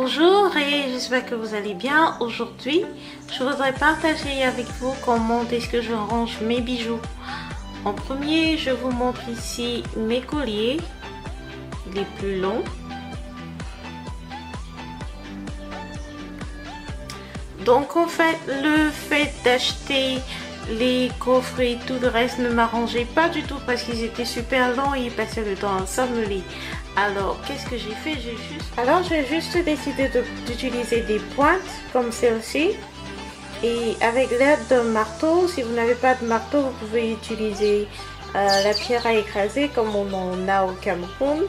Bonjour et j'espère que vous allez bien. Aujourd'hui, je voudrais partager avec vous comment est-ce que je range mes bijoux. En premier, je vous montre ici mes colliers, les plus longs. Donc en fait, le fait d'acheter les coffrets et tout le reste ne m'arrangeait pas du tout parce qu'ils étaient super longs et ils passaient le temps à s'emmeler. Alors qu'est-ce que j'ai fait? J'ai juste décidé d'utiliser des pointes comme celle-ci. Et avec l'aide d'un marteau, si vous n'avez pas de marteau, vous pouvez utiliser la pierre à écraser comme on en a au Cameroun.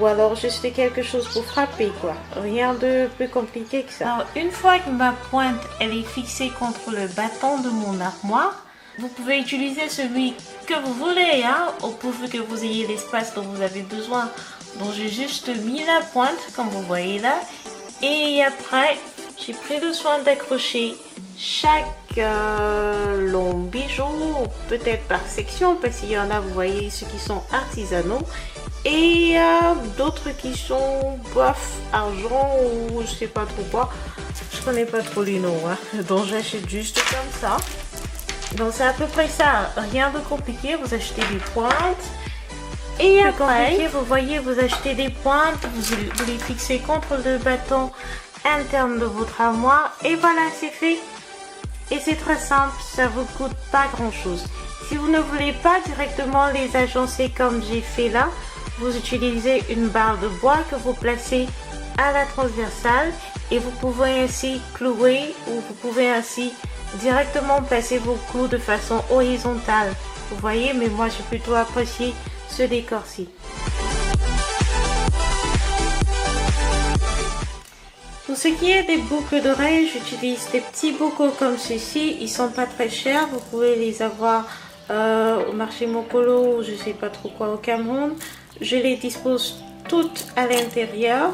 Ou alors juste quelque chose pour frapper quoi. Rien de plus compliqué que ça. Alors une fois que ma pointe elle est fixée contre le bâton de mon armoire, vous pouvez utiliser celui que vous voulez, hein, au pourvu que vous ayez l'espace dont vous avez besoin. Donc j'ai juste mis la pointe comme vous voyez là. Et après j'ai pris le soin d'accrocher chaque long bijou, peut-être par section, parce qu'il y en a, vous voyez, ceux qui sont artisanaux. Et d'autres qui sont bof, argent ou je sais pas trop quoi. Je connais pas trop les noms, hein. Donc j'achète juste comme ça. Donc c'est à peu près ça, rien de compliqué. Vous achetez des pointes. Et après, vous voyez, vous achetez des pointes, vous les fixez contre le bâton interne de votre armoire. Et voilà, c'est fait. Et c'est très simple, ça vous coûte pas grand chose. Si vous ne voulez pas directement les agencer comme j'ai fait là, vous utilisez une barre de bois que vous placez à la transversale et vous pouvez ainsi clouer ou vous pouvez ainsi directement placer vos clous de façon horizontale. Vous voyez, mais moi j'ai plutôt apprécié ce décor-ci. Pour ce qui est des boucles d'oreilles, j'utilise des petits bocaux comme ceci. Ils sont pas très chers, vous pouvez les avoir au marché Mokolo ou je sais pas trop quoi au Cameroun. Je les dispose toutes à l'intérieur.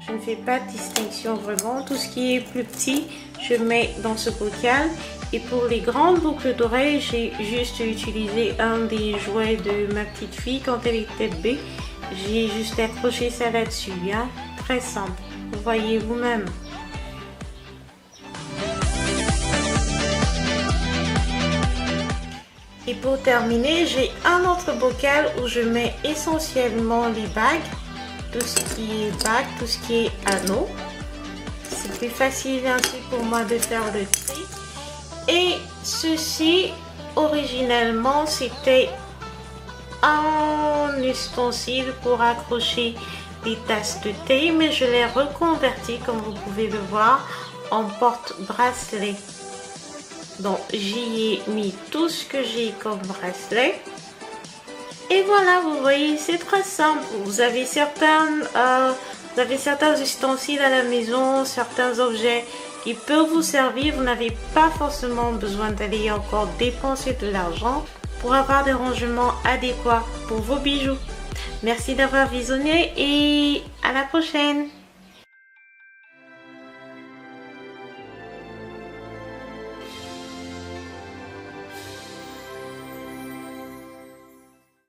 Je ne fais pas de distinction vraiment. Tout ce qui est plus petit, je mets dans ce bocal. Et pour les grandes boucles d'oreilles, j'ai juste utilisé un des jouets de ma petite fille quand elle était bébé. J'ai juste accroché ça là-dessus, hein. Très simple. Vous voyez vous-même. Et pour terminer, j'ai un autre bocal où je mets essentiellement les bagues, tout ce qui est bagues, tout ce qui est anneaux. C'est plus facile ainsi pour moi de faire le tri. Et ceci, originellement, c'était un ustensile pour accrocher des tasses de thé, mais je l'ai reconverti, comme vous pouvez le voir, en porte-bracelet. Donc j'y ai mis tout ce que j'ai comme bracelet. Et voilà, vous voyez, c'est très simple. Vous avez certains ustensiles à la maison, certains objets qui peuvent vous servir. Vous n'avez pas forcément besoin d'aller encore dépenser de l'argent pour avoir des rangements adéquats pour vos bijoux. Merci d'avoir visionné et à la prochaine.